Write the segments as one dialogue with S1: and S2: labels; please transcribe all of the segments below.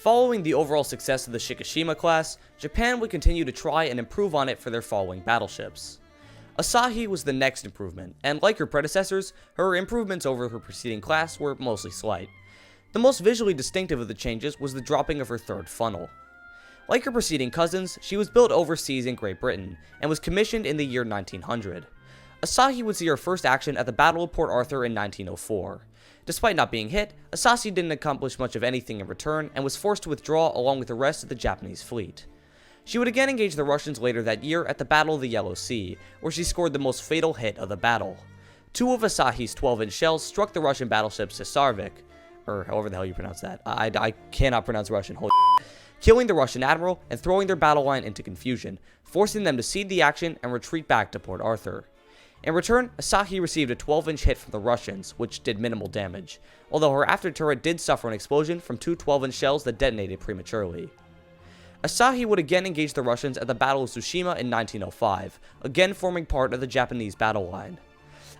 S1: Following the overall success of the Shikishima class, Japan would continue to try and improve on it for their following battleships. Asahi was the next improvement, and like her predecessors, her improvements over her preceding class were mostly slight. The most visually distinctive of the changes was the dropping of her third funnel. Like her preceding cousins, she was built overseas in Great Britain, and was commissioned in the year 1900. Asahi would see her first action at the Battle of Port Arthur in 1904. Despite not being hit, Asahi didn't accomplish much of anything in return, and was forced to withdraw along with the rest of the Japanese fleet. She would again engage the Russians later that year at the Battle of the Yellow Sea, where she scored the most fatal hit of the battle. Two of Asahi's 12-inch shells struck the Russian battleship Cesarevich, or however the hell you pronounce that. I cannot pronounce Russian, holy killing the Russian admiral and throwing their battle line into confusion, forcing them to cede the action and retreat back to Port Arthur. In return, Asahi received a 12-inch hit from the Russians, which did minimal damage, although her after turret did suffer an explosion from two 12-inch shells that detonated prematurely. Asahi would again engage the Russians at the Battle of Tsushima in 1905, again forming part of the Japanese battle line.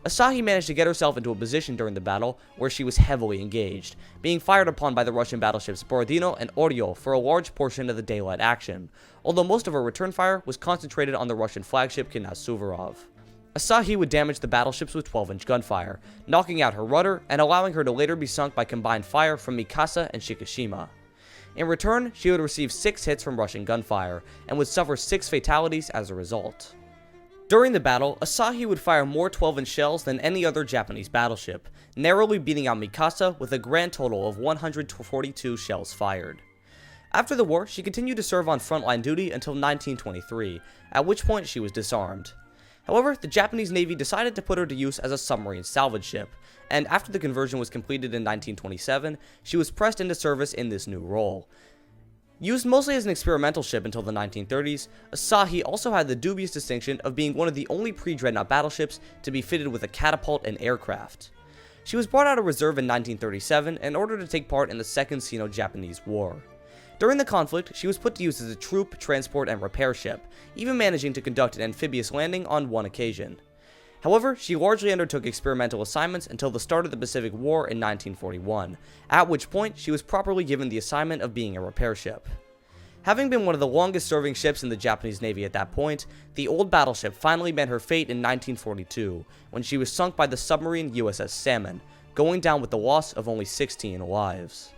S1: Asahi managed to get herself into a position during the battle where she was heavily engaged, being fired upon by the Russian battleships Borodino and Oryol for a large portion of the daylight action, although most of her return fire was concentrated on the Russian flagship Knyaz Suvorov. Asahi would damage the battleships with 12-inch gunfire, knocking out her rudder and allowing her to later be sunk by combined fire from Mikasa and Shikishima. In return, she would receive 6 hits from Russian gunfire, and would suffer 6 fatalities as a result. During the battle, Asahi would fire more 12-inch shells than any other Japanese battleship, narrowly beating out Mikasa with a grand total of 142 shells fired. After the war, she continued to serve on frontline duty until 1923, at which point she was disarmed. However, the Japanese Navy decided to put her to use as a submarine salvage ship, and after the conversion was completed in 1927, she was pressed into service in this new role. Used mostly as an experimental ship until the 1930s, Asahi also had the dubious distinction of being one of the only pre-dreadnought battleships to be fitted with a catapult and aircraft. She was brought out of reserve in 1937 in order to take part in the Second Sino-Japanese War. During the conflict, she was put to use as a troop, transport, and repair ship, even managing to conduct an amphibious landing on one occasion. However, she largely undertook experimental assignments until the start of the Pacific War in 1941, at which point she was properly given the assignment of being a repair ship. Having been one of the longest serving ships in the Japanese Navy at that point, the old battleship finally met her fate in 1942, when she was sunk by the submarine USS Salmon, going down with the loss of only 16 lives.